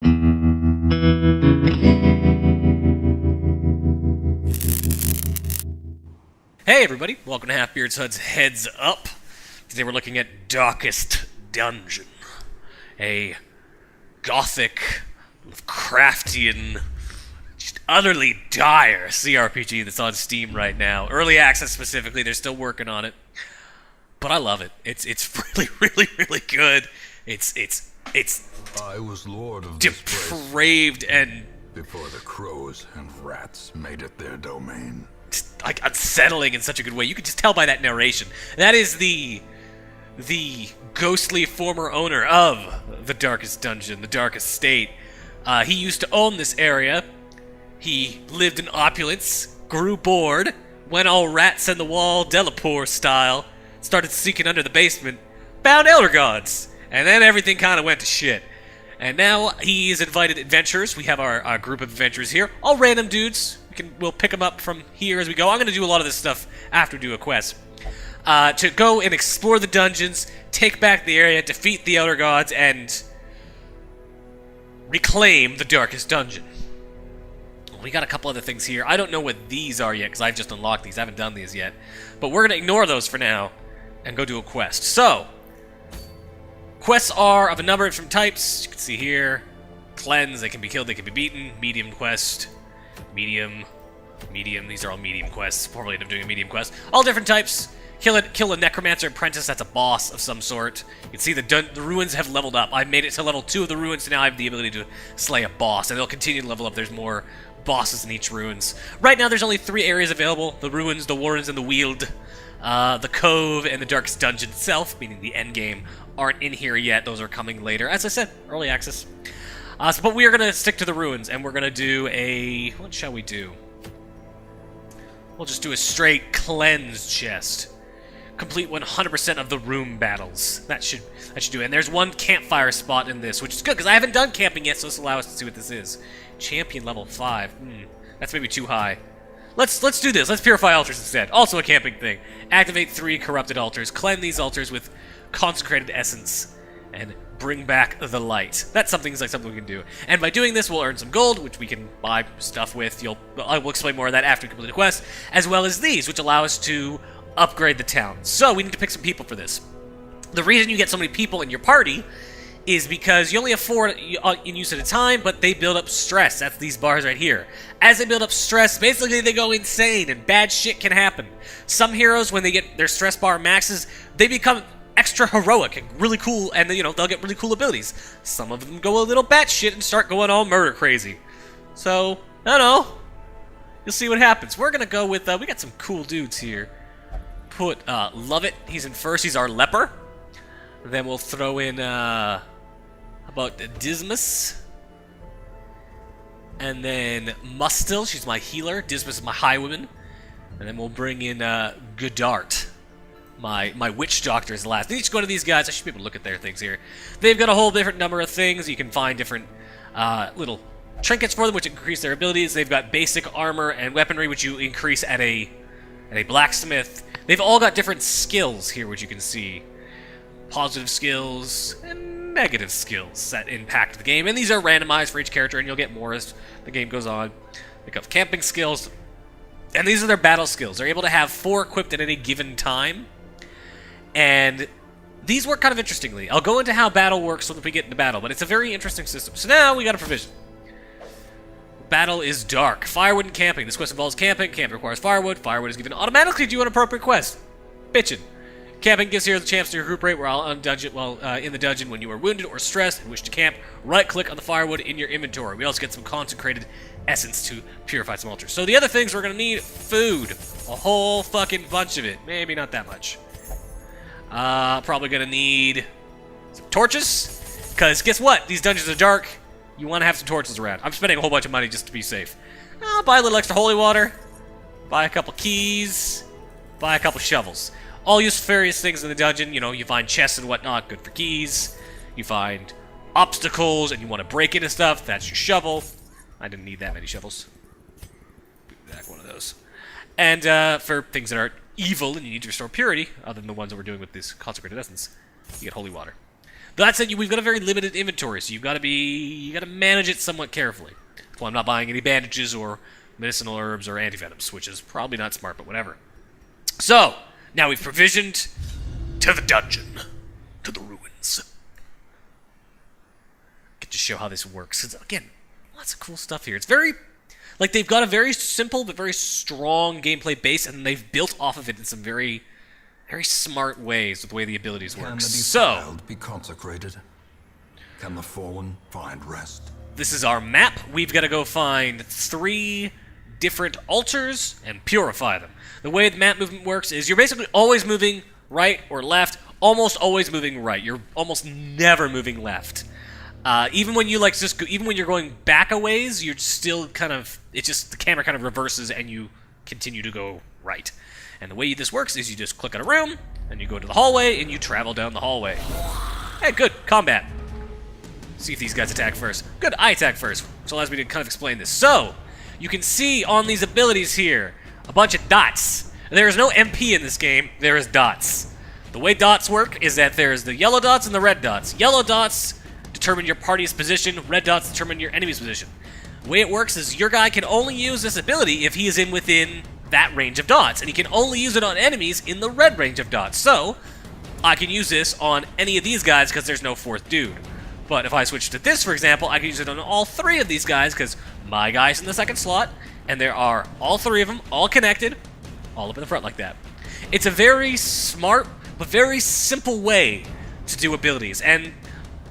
Hey everybody, welcome to Halfbeard's HUD's Heads Up. Today we're looking at Darkest Dungeon, a gothic, Lovecraftian, just utterly dire CRPG that's on Steam right now. Early access specifically, they're still working on it, but I love it. It's really good. It's I was lord of this place depraved and before the crows and rats made it their domain. like unsettling in such a good way. You can just tell by that narration. That is the ghostly former owner of the Darkest Dungeon, the Darkest State. He used to own this area. He lived in opulence, grew bored, went all rats in the wall, Delapour style, started seeking under the basement, found elder gods, and then everything kind of went to shit. And now he's invited adventurers. We have our group of adventurers here, all random dudes. We'll pick them up from here as we go. I'm going to do a lot of this stuff after we do a quest. To go and explore the dungeons, take back the area, defeat the Elder Gods, and reclaim the Darkest Dungeon. We got a couple other things here. I don't know what these are yet, because I've just unlocked these. I haven't done these yet. But we're going to ignore those for now and go do a quest. So, quests are of a number of different types. You can see here. Cleanse, they can be killed, they can be beaten. Medium quest. Medium, these are all medium quests. Probably end up doing a medium quest. All different types. Kill a necromancer apprentice, that's a boss of some sort. You can see the ruins have leveled up. I've made it to level 2 of the ruins, so now I have the ability to slay a boss, and they'll continue to level up. There's more bosses in each ruins. Right now there's only 3 areas available: the ruins, the warrens, and the weald. The cove and the Darkest Dungeon itself, meaning the endgame, aren't in here yet. Those are coming later. As I said, early access. But we are going to stick to the ruins, and we're going to do a... What shall we do? We'll just do a straight cleanse chest. Complete 100% of the room battles. That should do it. And there's one campfire spot in this, which is good, because I haven't done camping yet, so this will allow us to see what this is. Champion level 5. That's maybe too high. Let's do this. Let's purify altars instead. Also a camping thing. Activate 3 corrupted altars. Cleanse these altars with consecrated essence. And bring back the light. That's something we can do. And by doing this, we'll earn some gold, which we can buy stuff with. I will explain more of that after we complete the quest, as well as these, which allow us to upgrade the town. So we need to pick some people for this. The reason you get so many people in your party is because you only have 4 in use at a time, but they build up stress. That's these bars right here. As they build up stress, basically they go insane, and bad shit can happen. Some heroes, when they get their stress bar maxes, they become extra heroic and really cool, and they'll get really cool abilities. Some of them go a little batshit and start going all murder crazy. So, I don't know. You'll see what happens. We're gonna go with, we got some cool dudes here. Put, Lovett, he's in first, he's our leper. Then we'll throw in, how about Dismas? And then Mustil, she's my healer. Dismas is my highwayman. And then we'll bring in, Godart. My witch doctor is last. Then each one of these guys, I should be able to look at their things here. They've got a whole different number of things. You can find different little trinkets for them, which increase their abilities. They've got basic armor and weaponry, which you increase at a blacksmith. They've all got different skills here, which you can see. Positive skills and negative skills that impact the game. And these are randomized for each character, and you'll get more as the game goes on. Pick up camping skills. And these are their battle skills. They're able to have 4 equipped at any given time. And these work kind of interestingly. I'll go into how battle works when we get into battle, but it's a very interesting system. So now we got a provision. Battle is dark. Firewood and camping. This quest involves camping. Camping requires firewood. Firewood is given automatically to you an appropriate quest. Bitchin'. Camping gives heroes a chance to recuperate while in the dungeon when you are wounded or stressed and wish to camp. Right-click on the firewood in your inventory. We also get some consecrated essence to purify some altars. So the other things we're going to need: food. A whole fucking bunch of it. Maybe not that much. Probably gonna need some torches, because guess what? These dungeons are dark. You want to have some torches around. I'm spending a whole bunch of money just to be safe. I'll buy a little extra holy water, buy a couple keys, buy a couple shovels. All use various things in the dungeon. You know, you find chests and whatnot, good for keys. You find obstacles and you want to break into stuff, that's your shovel. I didn't need that many shovels. Back one of those. And for things that are evil and you need to restore purity, other than the ones that we're doing with this consecrated essence, you get holy water. That said, we've got a very limited inventory, so you got to manage it somewhat carefully. That's why I'm not buying any bandages or medicinal herbs or antivenoms, which is probably not smart, but whatever. So, now we've provisioned to the dungeon, to the ruins. Get to show how this works. 'Cause, again, lots of cool stuff here. It's very, like, they've got a very simple but very strong gameplay base, and they've built off of it in some very, very smart ways with the way the abilities work. Can the So, defiled be consecrated? Can the fallen find rest? this is our map. We've got to go find 3 different altars and purify them. The way the map movement works is you're basically always moving right or left, almost always moving right. You're almost never moving left. Even when you even when you're going back a ways, you're still kind of, it's just the camera kind of reverses and you continue to go right. And the way this works is you just click on a room and you go to the hallway and you travel down the hallway. Hey, good combat. See if these guys attack first. Good, I attack first, which allows me to kind of explain this. So, you can see on these abilities here a bunch of dots. There is no MP in this game, there is dots. The way dots work is that there's the yellow dots and the red dots. Yellow dots determine your party's position, red dots determine your enemy's position. The way it works is your guy can only use this ability if he is within that range of dots, and he can only use it on enemies in the red range of dots. So, I can use this on any of these guys because there's no 4th dude. But if I switch to this, for example, I can use it on all 3 of these guys because my guy's in the 2nd slot, and there are all 3 of them, all connected, all up in the front like that. It's a very smart, but very simple way to do abilities, and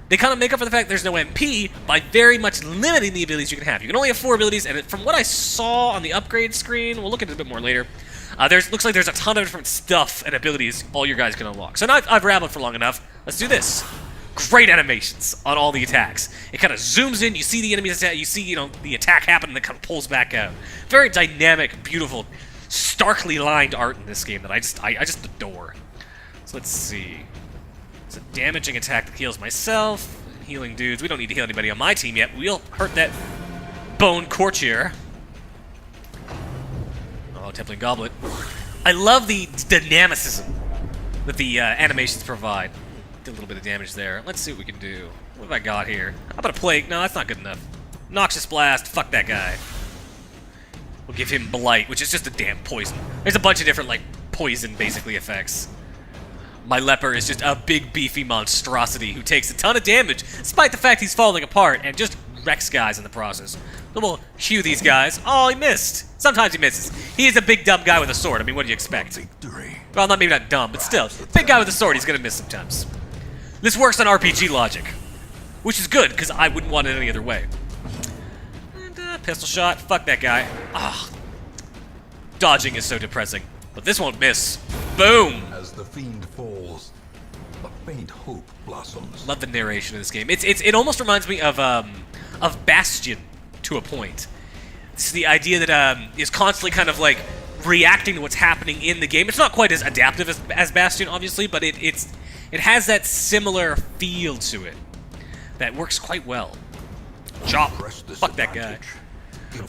they kind of make up for the fact there's no MP by very much limiting the abilities you can have. You can only have 4 abilities, and from what I saw on the upgrade screen, we'll look at it a bit more later, looks like there's a ton of different stuff and abilities all your guys can unlock. So now I've rabbled for long enough. Let's do this. Great animations on all the attacks. It kind of zooms in, you see the enemy's attack, you see, the attack happen, and it kind of pulls back out. Very dynamic, beautiful, starkly lined art in this game that I just adore. So let's see. It's a damaging attack that heals myself. Healing dudes. We don't need to heal anybody on my team yet. We'll hurt that bone courtier. Oh, Templing Goblet. I love the dynamicism that the animations provide. Did a little bit of damage there. Let's see what we can do. What have I got here? How about a plague? No, that's not good enough. Noxious Blast. Fuck that guy. We'll give him Blight, which is just a damn poison. There's a bunch of different, poison, basically, effects. My leper is just a big, beefy monstrosity who takes a ton of damage, despite the fact he's falling apart, and just wrecks guys in the process. So we'll cue these guys. Oh, he missed. Sometimes he misses. He is a big, dumb guy with a sword. I mean, what do you expect? Victory. Well, maybe not dumb, but still. Big guy with a sword, he's gonna miss sometimes. This works on RPG logic, which is good, because I wouldn't want it any other way. And, pistol shot. Fuck that guy. Ah. Dodging is so depressing. But this won't miss. Boom! As the fiend falls, a faint hope blossoms. Love the narration of this game. It almost reminds me of Bastion to a point. This is the idea that is constantly kind of reacting to what's happening in the game. It's not quite as adaptive as Bastion, obviously, but it has that similar feel to it that works quite well. Chop. Fuck that guy.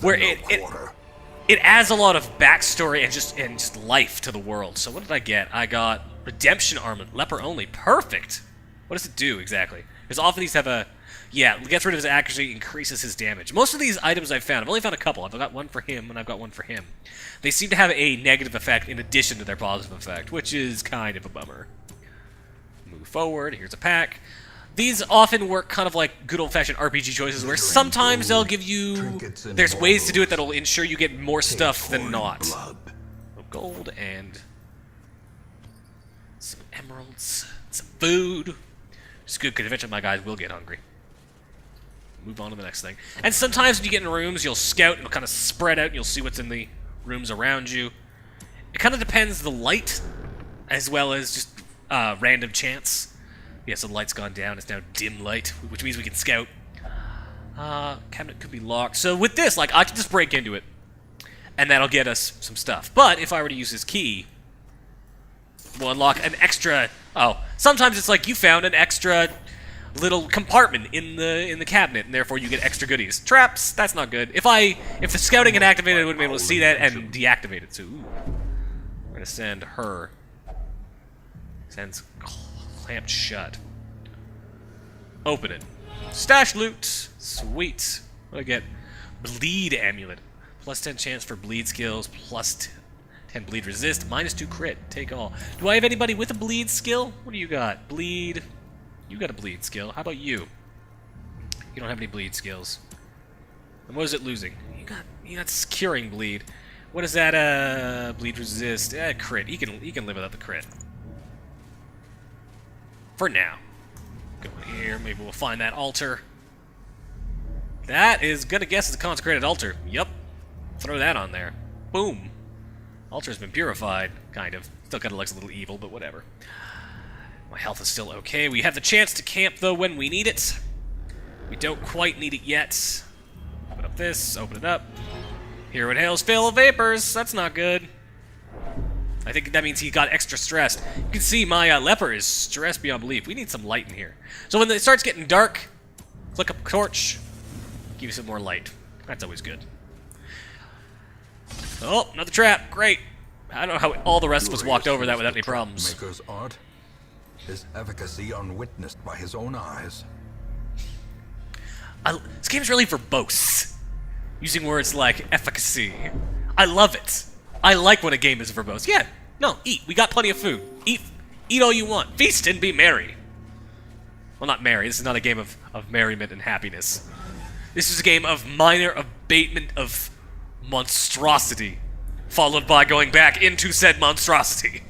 Where it adds a lot of backstory and just life to the world. So what did I get? I got Redemption Armament, Leper only. Perfect! What does it do, exactly? Because often these have a... Yeah, gets rid of his accuracy, increases his damage. Most of these items I've found, I've only found a couple. I've got one for him, and I've got one for him. They seem to have a negative effect in addition to their positive effect, which is kind of a bummer. Move forward, here's a pack. These often work kind of like good old-fashioned RPG choices, where sometimes they'll give you... There's ways to do it that'll ensure you get more stuff than not. Gold and... some emeralds, some food. It's good, because eventually my guys will get hungry. Move on to the next thing. And sometimes when you get in rooms, you'll scout, and it'll kind of spread out, and you'll see what's in the rooms around you. It kind of depends the light, as well as just random chance. Yeah, so the light's gone down. It's now dim light, which means we can scout. Cabinet could be locked. So with this, I can just break into it, and that'll get us some stuff. But if I were to use his key, we'll unlock an extra... Oh, sometimes it's like you found an extra little compartment in the cabinet, and therefore you get extra goodies. Traps, that's not good. If the scouting had activated, I would have been able to see that and deactivate it. So, ooh. We're gonna send her. Sends clamped shut. Open it. Stash loot. Sweet. What do I get? Bleed amulet. Plus 10 chance for bleed skills. Plus 10 bleed resist. Minus 2 crit. Take all. Do I have anybody with a bleed skill? What do you got? Bleed. You got a bleed skill. How about you? You don't have any bleed skills. And what is it losing? You got curing bleed. What is that? Bleed resist. Crit. He can live without the crit. For now. Go in here. Maybe we'll find that altar. That is gonna guess it's a consecrated altar. Yup. Throw that on there. Boom. Altar's been purified, kind of. Still kinda looks a little evil, but whatever. My health is still okay. We have the chance to camp, though, when we need it. We don't quite need it yet. Open up this. Open it up. Hero inhales fail vapors. That's not good. I think that means he got extra stressed. You can see my leper is stressed beyond belief. We need some light in here. So when it starts getting dark, flick up a torch. Give you some more light. That's always good. Oh, another trap. Great. I don't know how all the rest of us walked over that without any problems. Maker's art, his efficacy unwitnessed by his own eyes. This game's really verbose. Using words like efficacy. I love it. I like when a game is verbose. Yeah, no, eat. We got plenty of food. Eat all you want. Feast and be merry. Well, not merry. This is not a game of merriment and happiness. This is a game of minor abatement of monstrosity, followed by going back into said monstrosity.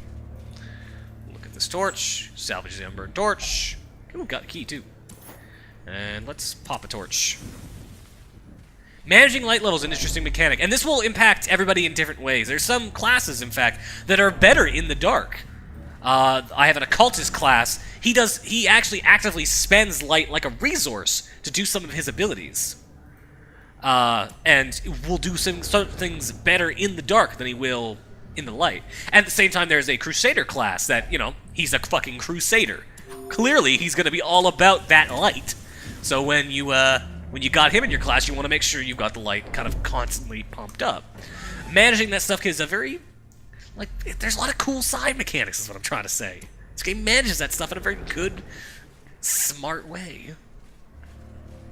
Look at this torch. Salvage the unburned torch. Ooh, got a key too. And let's pop a torch. Managing light level is an interesting mechanic, and this will impact everybody in different ways. There's some classes, in fact, that are better in the dark. I have an occultist class. He actually actively spends light like a resource to do some of his abilities. And will do some things better in the dark than he will in the light. At the same time, there's a crusader class that, you know, he's a fucking crusader. Clearly, he's going to be all about that light. So when you got him in your class, you want to make sure you've got the light kind of constantly pumped up. Managing that stuff is a very, like, there's a lot of cool side mechanics is what I'm trying to say. This game manages that stuff in a very good, smart way.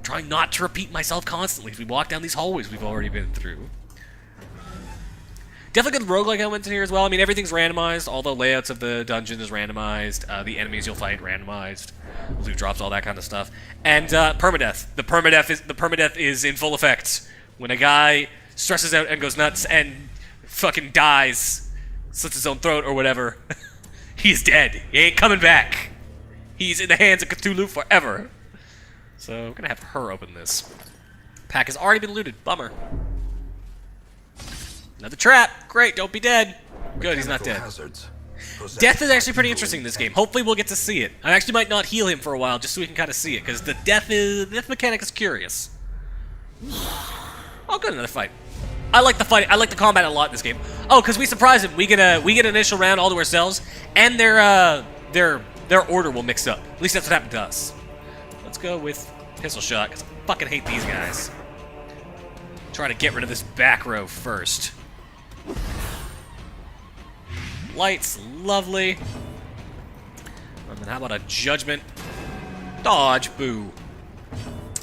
Trying not to repeat myself constantly as we walk down these hallways we've already been through. Definitely good roguelike elements in here as well. I mean, everything's randomized. All the layouts of the dungeon is randomized. The enemies you'll fight randomized. Loot drops, all that kind of stuff. And permadeath. The permadeath is in full effect. When a guy stresses out and goes nuts and fucking dies, slits his own throat or whatever, he's dead. He ain't coming back. He's in the hands of Cthulhu forever. So I'm gonna have her open this. Pack has already been looted. Bummer. Another trap. Great, don't be dead. Good, he's not dead. Death is actually pretty interesting in this game. Hopefully we'll get to see it. I actually might not heal him for a while just so we can kind of see it, because the death mechanic is curious. Oh, good, another fight. I like the fight. I like the combat a lot in this game. Oh, because we surprise him. We get an initial round all to ourselves, and their order will mix up. At least that's what happened to us. Let's go with pistol shot, because I fucking hate these guys. Try to get rid of this back row first. Lights, lovely. And then how about a judgment? Dodge, boo.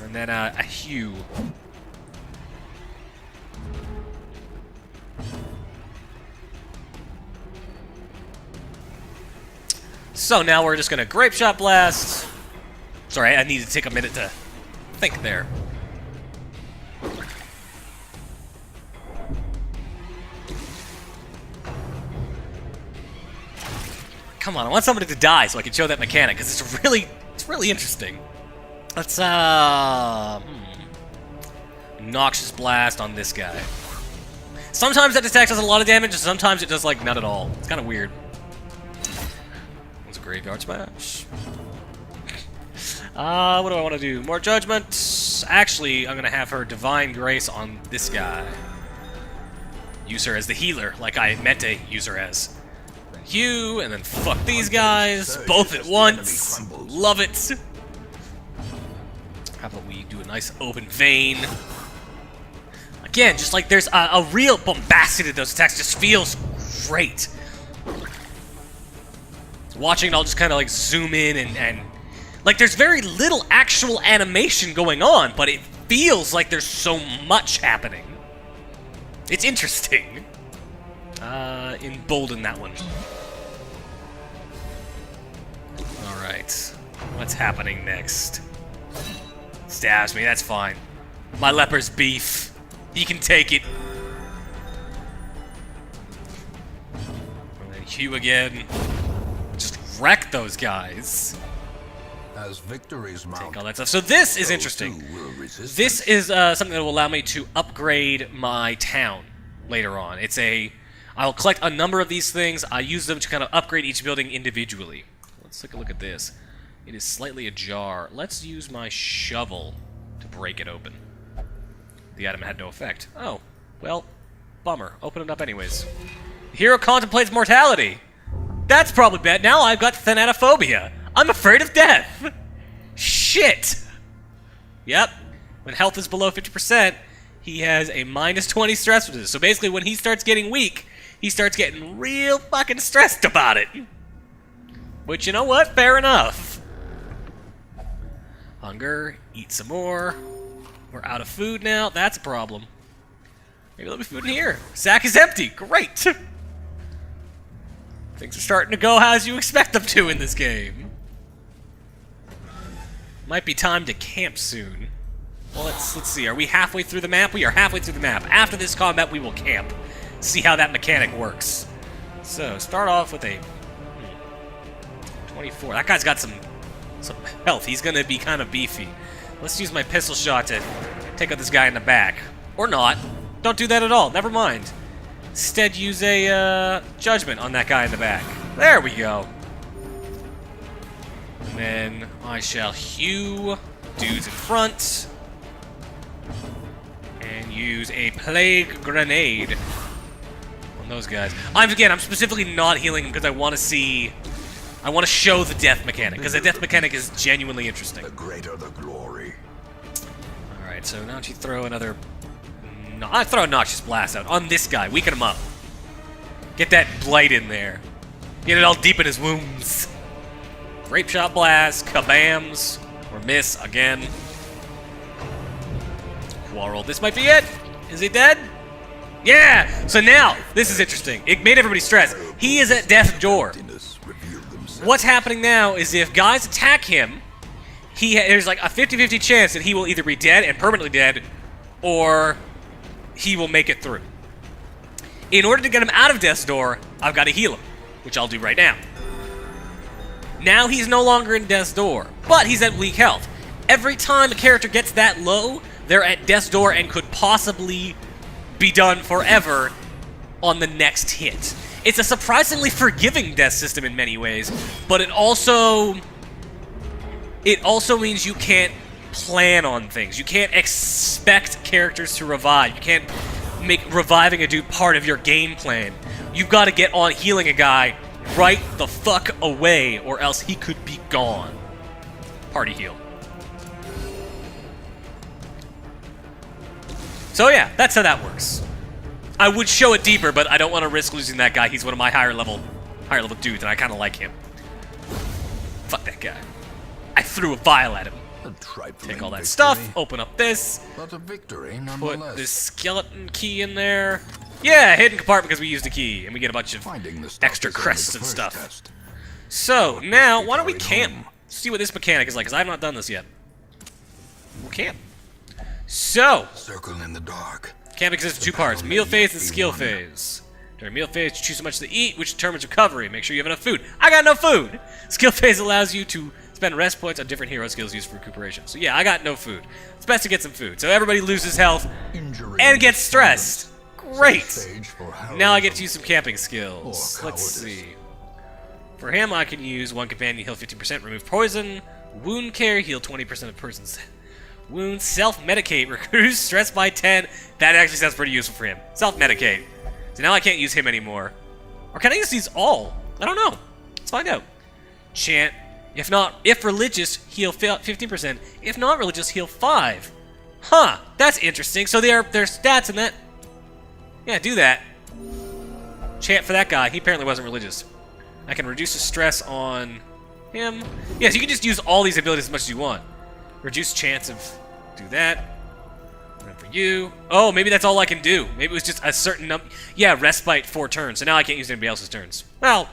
And then a hue. So now we're just gonna grape shot blast. Sorry, I needed to take a minute to think there. Come on, I want somebody to die so I can show that mechanic, because it's really interesting. Let's, Noxious Blast on this guy. Sometimes that attack does a lot of damage, and sometimes it does, like, none at all. It's kind of weird. It's a Graveyard Smash. What do I want to do? More Judgment. Actually, I'm going to have her Divine Grace on this guy. Use her as the healer, like I meant to use her as. Hue, and then fuck these guys, both at once. Love it. How about we do a nice open vein? Again, just like there's a real bombacity to those attacks, just feels great. Watching it, I'll just kind of like zoom in and Like, there's very little actual animation going on, but it feels like there's so much happening. It's interesting. Embolden that one. Alright. What's happening next? Stabs me, that's fine. My leper's beef. He can take it. And then Hugh again. Just wreck those guys. As victories mount, Take all that stuff. So this is interesting. This is something that will allow me to upgrade my town later on. I'll collect a number of these things. I use them to kind of upgrade each building individually. Let's take a look at this. It is slightly ajar. Let's use my shovel to break it open. The item had no effect. Oh, well, bummer. Open it up anyways. The hero contemplates mortality. That's probably bad. Now I've got thanatophobia. I'm afraid of death. Shit. Yep. When health is below 50%, he has a -20 stress resistance. So basically, when he starts getting weak, he starts getting real fucking stressed about it. Which, you know what? Fair enough. Hunger. Eat some more. We're out of food now. That's a problem. Maybe there'll be food in here. Sack is empty. Great. Things are starting to go as you expect them to in this game. Might be time to camp soon. Well, let's see. Are we halfway through the map? We are halfway through the map. After this combat, we will camp. See how that mechanic works. So, start off with a 24. That guy's got some health. He's going to be kind of beefy. Let's use my pistol shot to take out this guy in the back. Or not. Don't do that at all. Never mind. Instead, use a judgment on that guy in the back. There we go. And then I shall hew dudes in front. And use a plague grenade on those guys. I'm specifically not healing because I want to show the death mechanic, because the death mechanic is genuinely interesting. the greater the glory. Alright, so now don't you throw another... No, I throw a Noxious Blast out on this guy. Weaken him up. Get that blight in there. Get it all deep in his wounds. Grape Shot Blast, kabams, or miss again. Quarrel. This might be it. Is he dead? Yeah! So now, this is interesting. It made everybody stress. He is at death's door. What's happening now is if guys attack him, there's like a 50-50 chance that he will either be dead and permanently dead, or he will make it through. In order to get him out of death's door, I've got to heal him, which I'll do right now. Now he's no longer in death's door, but he's at weak health. Every time a character gets that low, they're at death's door and could possibly be done forever on the next hit. It's a surprisingly forgiving death system in many ways, but it also means you can't plan on things. You can't expect characters to revive. You can't make reviving a dude part of your game plan. You've got to get on healing a guy right the fuck away, or else he could be gone. Party heal. So yeah, that's how that works. I would show it deeper, but I don't want to risk losing that guy. He's one of my higher level dudes, and I kind of like him. Fuck that guy. I threw a vial at him. Take all that stuff, open up this, But a victory put this skeleton key in there. Yeah, hidden compartment because we used a key, and we get a bunch of extra crests and stuff. So, now, why don't we camp? See what this mechanic is like, because I have not done this yet. We'll camp. So, Circle in the dark. camp exists in two parts, meal phase and skill phase. During meal phase, you choose so much to eat, which determines recovery. Make sure you have enough food. I got no food! Skill phase allows you to spend rest points on different hero skills used for recuperation. So yeah, I got no food. It's best to get some food. So everybody loses health and gets stressed. Great! Now I get to use some camping skills. Let's see. For him, I can use one companion, heal 15%, remove poison, wound care, heal 20% of person's wounds, self-medicate, reduce stress by 10. That actually sounds pretty useful for him. Self-medicate. So now I can't use him anymore. Or can I use these all? I don't know. Let's find out. Chant. If religious, heal 15%. If not religious, heal 5. Huh. That's interesting. So their stats in that. Yeah, do that. Chant for that guy. He apparently wasn't religious. I can reduce the stress on him. Yes, you can just use all these abilities as much as you want. Reduce chance of... do that. And for you... oh, maybe that's all I can do. Maybe it was just a certain number... yeah, respite 4 turns, so now I can't use anybody else's turns. Well,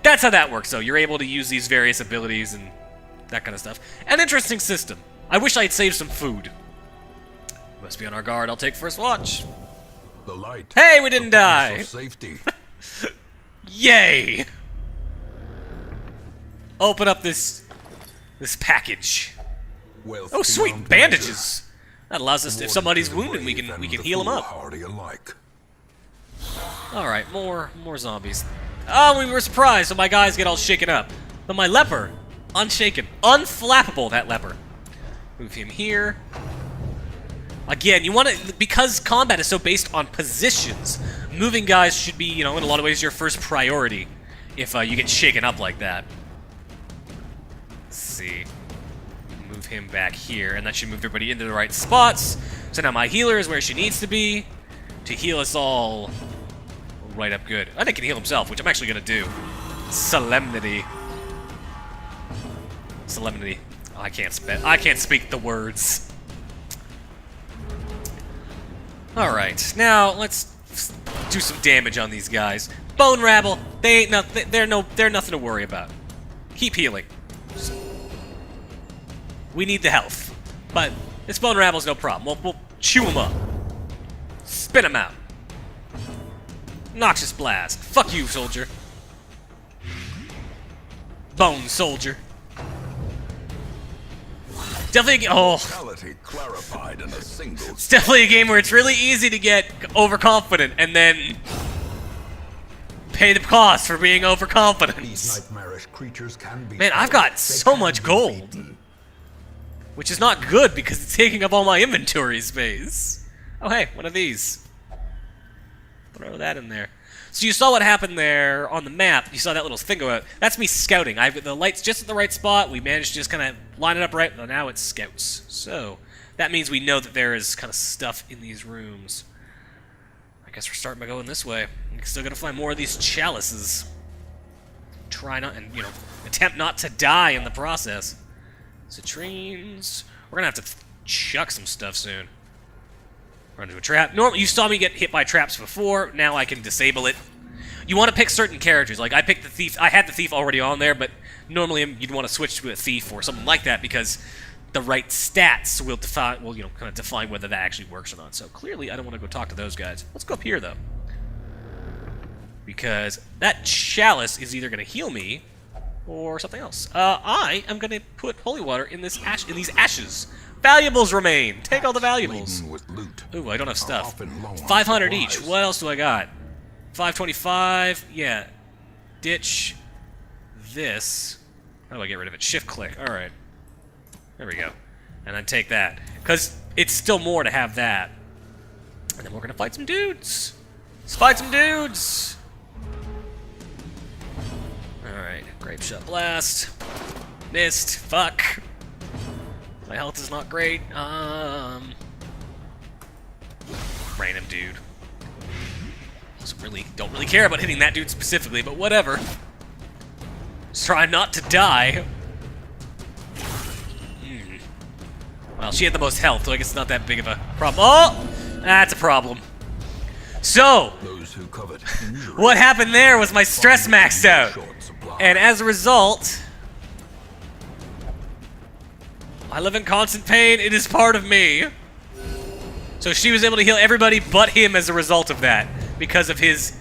that's how that works, though. You're able to use these various abilities and that kind of stuff. An interesting system. I wish I'd saved some food. Must be on our guard. I'll take first watch. The light. Hey, we didn't die! Safety. Yay! Open up this package. Wealth Oh, sweet beyond bandages. That allows us, measure. if somebody's More to wounded, we brave can and the heal them up. foolhardy alike. All right, more zombies. Oh, we were surprised, so my guys get all shaken up. But my leper, unshaken, unflappable. That leper. Move him here. Again, you want to, because combat is so based on positions. Moving guys should be, you know, in a lot of ways, your first priority. If you get shaken up like that. Let's see. Move him back here, and that should move everybody into the right spots. So now my healer is where she needs to be to heal us all right up good. I think he can heal himself, which I'm actually going to do. Solemnity. Solemnity. Oh, I can't speak the words. All right, now let's do some damage on these guys. Bone rabble. They ain't nothing. They're nothing to worry about. Keep healing. We need the health, but this bone rabble's no problem. We'll chew them up, spit them out. Noxious blast. Fuck you, soldier. Bone soldier. Definitely. Clarified in a single. It's definitely a game where it's really easy to get overconfident and then pay the cost for being overconfident. These nightmarish creatures can be. Man, I've got so much gold. Which is not good because it's taking up all my inventory space. Oh hey, one of these. Throw that in there. So you saw what happened there on the map. You saw that little thing go out. That's me scouting. I've got the lights just at the right spot. We managed to just kind of line it up right. Well, now it's scouts. So that means we know that there is kind of stuff in these rooms. I guess we're starting by going this way. We're still gonna find more of these chalices. Try not and attempt not to die in the process. Citrines. We're gonna have to chuck some stuff soon. Run into a trap. Normally, you saw me get hit by traps before. Now I can disable it. You want to pick certain characters. Like I picked the thief. I had the thief already on there, but normally you'd want to switch to a thief or something like that because the right stats will define. Will kind of define whether that actually works or not. So clearly, I don't want to go talk to those guys. Let's go up here though, because that chalice is either going to heal me or something else. I am going to put holy water in this in these ashes. Valuables remain. Take all the valuables. Ooh, I don't have stuff. 500 each. What else do I got? 525. Yeah. Ditch this. How do I get rid of it? Shift click. All right. There we go. And then take that. Because it's still more to have that. And then we're going to fight some dudes. Let's fight some dudes. All right. Grape shot blast. Missed. Fuck. My health is not great. Random dude. Don't really care about hitting that dude specifically, but whatever. Just try not to die. Well, she had the most health, so I guess it's not that big of a problem. Oh! That's a problem. So, what happened there was my stress maxed out. And as a result, I live in constant pain. It is part of me. So she was able to heal everybody but him as a result of that, because of his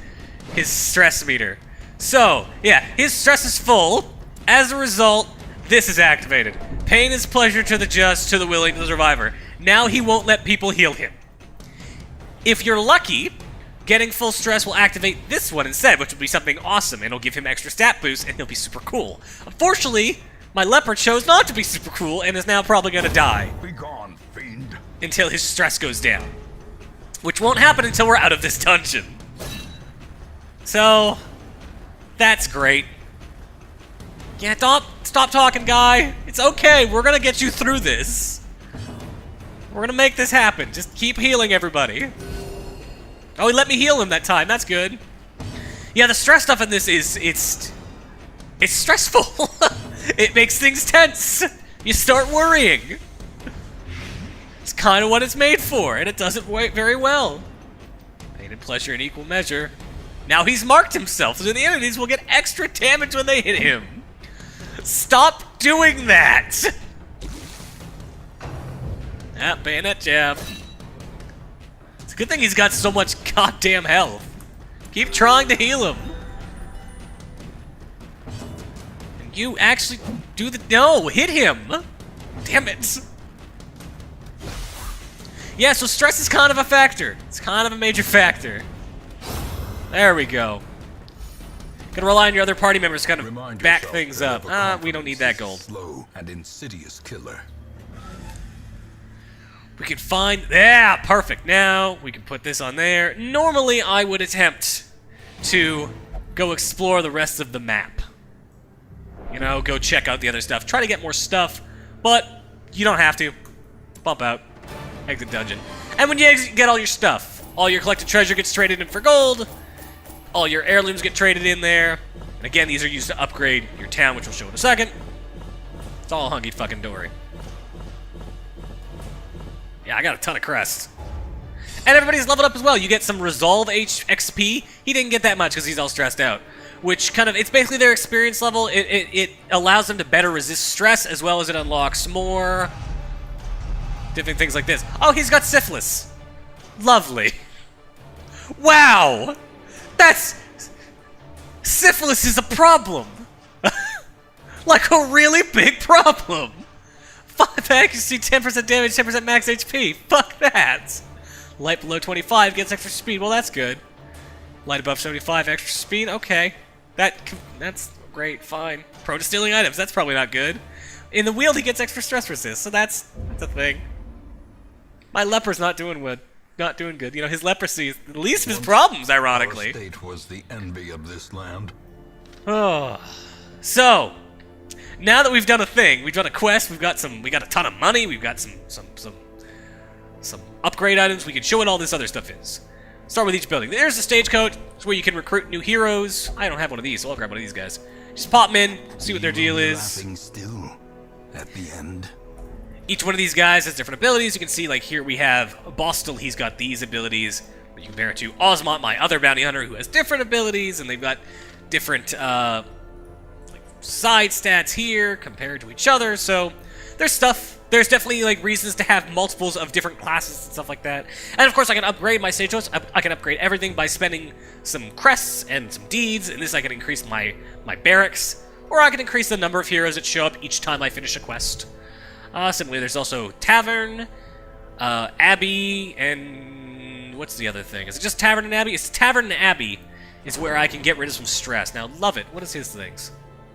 stress meter. So, yeah, his stress is full. As a result, this is activated. Pain is pleasure to the just, to the willing, to the survivor. Now he won't let people heal him. If you're lucky, getting full stress will activate this one instead, which will be something awesome, and it'll give him extra stat boost, and he'll be super cool. Unfortunately, my leopard chose not to be super cool and is now probably gonna die. Be gone, fiend. Until his stress goes down. Which won't happen until we're out of this dungeon. So, that's great. Yeah, stop talking, guy. It's okay, we're gonna get you through this. We're gonna make this happen. Just keep healing everybody. Oh, he let me heal him that time, that's good. Yeah, the stress stuff in this it's stressful. It makes things tense. You start worrying. It's kind of what it's made for, and it does it very well. Pain and pleasure in equal measure. Now he's marked himself, so the enemies will get extra damage when they hit him. Stop doing that! Ah, bayonet jab. It's a good thing he's got so much goddamn health. Keep trying to heal him. And you actually do the... No, hit him! Damn it. Yeah, so stress is kind of a factor. It's kind of a major factor. There we go. Gonna rely on your other party members to kind of back things up. We don't need that gold. Slow and insidious killer. We can find... Yeah, perfect. Now, we can put this on there. Normally, I would attempt to go explore the rest of the map. You know, go check out the other stuff. Try to get more stuff, but you don't have to. Bump out. Exit dungeon. And when you exit, get all your stuff. All your collected treasure gets traded in for gold. All your heirlooms get traded in there. And again, these are used to upgrade your town, which we'll show in a second. It's all hunky-fucking-dory. Yeah, I got a ton of crests. And everybody's leveled up as well. You get some Resolve XP. He didn't get that much because he's all stressed out. Which kind of, it's basically their experience level. It allows them to better resist stress, as well as it unlocks more different things like this. Oh, he's got syphilis. Lovely. Wow! That's... Syphilis is a problem. Like a really big problem. 5 accuracy, 10% damage, 10% max HP. Fuck that. Light below 25 gets extra speed. Well, that's good. Light above 75, extra speed. Okay. That's great. Fine. Prone to stealing items. That's probably not good. In the wield, he gets extra stress resist, so that's a thing. My leper's not doing good. Not doing good. You know, his leprosy is the least of his problems, ironically. Our state was the envy of this land. Oh. So, now that we've done a thing, we've done a quest, we got a ton of money, we've got some upgrade items, we can show what all this other stuff is. Start with each building. There's the stagecoach. It's where you can recruit new heroes. I don't have one of these, so I'll grab one of these guys. Just pop them in, see what their deal is. Laughing still at the end. Each one of these guys has different abilities. You can see, like, here we have Bostel. He's got these abilities. You compare it to Osmont, my other bounty hunter, who has different abilities, and they've got different like side stats here compared to each other. So there's stuff. There's definitely like reasons to have multiples of different classes and stuff like that. And of course, I can upgrade my stagecoach. I can upgrade everything by spending some crests and some deeds. And this, I can increase my barracks, or I can increase the number of heroes that show up each time I finish a quest. Similarly, there's also Tavern, Abbey, and what's the other thing? Is it just Tavern and Abbey? It's Tavern and Abbey is where I can get rid of some stress. Now, love it. What is his things?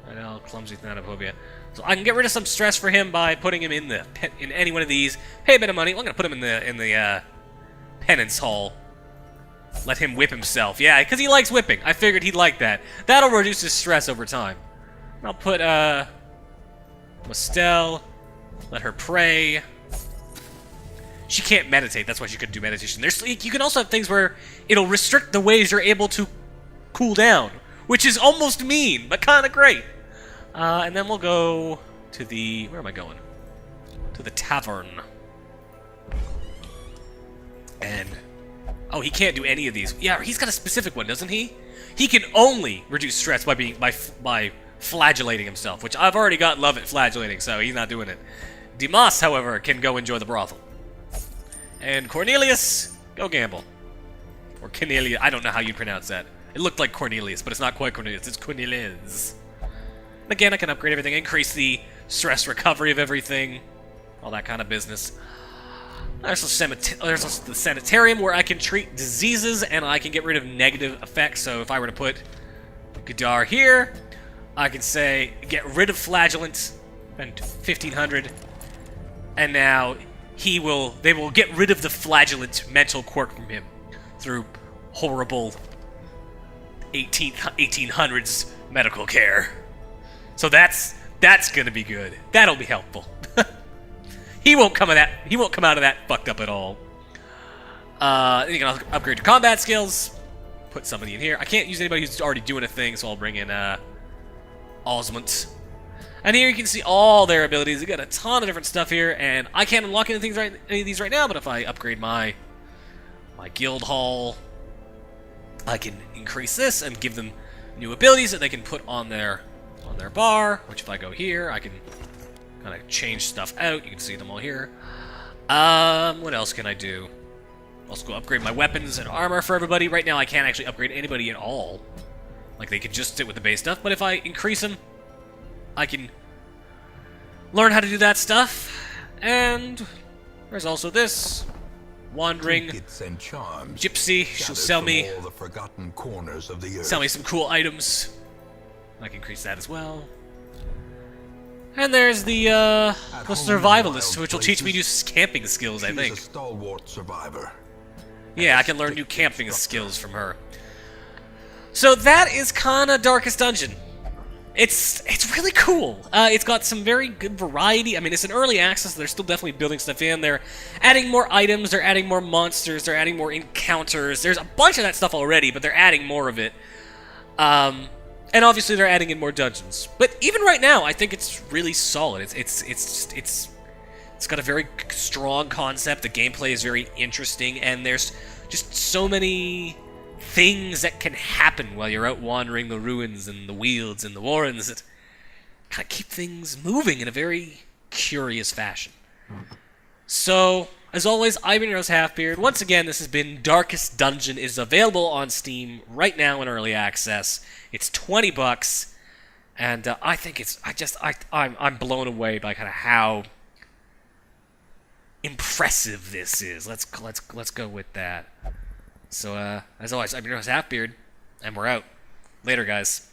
I know, clumsy Thanaphobia. So I can get rid of some stress for him by putting him in any one of these. Pay a bit of money. Well, I'm gonna put him in the penance hall. Let him whip himself. Yeah, because he likes whipping. I figured he'd like that. That'll reduce his stress over time. I'll put Mostel. Let her pray. She can't meditate. That's why she couldn't do meditation. You can also have things where it'll restrict the ways you're able to cool down, which is almost mean, but kind of great. And then we'll go to the... Where am I going? To the tavern. And... Oh, he can't do any of these. Yeah, he's got a specific one, doesn't he? He can only reduce stress by flagellating himself, which I've already got love at flagellating, so he's not doing it. Dimas, however, can go enjoy the brothel. And Cornelius, go gamble. Or Cornelius, I don't know how you pronounce that. It looked like Cornelius, but it's not quite Cornelius, it's Cornelius. Again, I can upgrade everything, increase the stress recovery of everything, all that kind of business. There's also the sanitarium where I can treat diseases and I can get rid of negative effects. So if I were to put Gadar here, I can say get rid of flagellant, and 1500, and now they will get rid of the flagellant mental quirk from him through horrible 1800s medical care. So that's gonna be good. That'll be helpful. He won't come out of that fucked up at all. You can upgrade your combat skills. Put somebody in here. I can't use anybody who's already doing a thing, so I'll bring in Osmond. And here you can see all their abilities. They got a ton of different stuff here, and I can't unlock any of these right now, but if I upgrade my guild hall, I can increase this and give them new abilities that they can put on their bar, which if I go here, I can kind of change stuff out. You can see them all here. What else can I do? Also go upgrade my weapons and armor for everybody. Right now I can't actually upgrade anybody at all. Like, they could just sit with the base stuff, but if I increase them, I can learn how to do that stuff. And there's also this wandering and charms gypsy. She'll sell me all the forgotten corners of the earth. Sell me some cool items. I can increase that as well. And there's the Survivalist, which will teach me new camping skills, I think. She's a stalwart survivor. Yeah, I can learn new camping skills from her. So that is kind of Darkest Dungeon. It's really cool. It's got some very good variety. I mean, it's an early access. They're still definitely building stuff in. They're adding more items. They're adding more monsters. They're adding more encounters. There's a bunch of that stuff already, but they're adding more of it. And obviously they're adding in more dungeons. But even right now, I think it's really solid. It's got a very strong concept. The gameplay is very interesting, and there's just so many things that can happen while you're out wandering the ruins and the Wealds and the Warrens that kind of keep things moving in a very curious fashion. So, as always, I've been your host, Halfbeard. Once again, this has been Darkest Dungeon. It is available on Steam right now in early access. It's $20, and I think I'm blown away by kind of how impressive this is. Let's go with that. So, as always, I'm your host, Halfbeard, and we're out. Later, guys.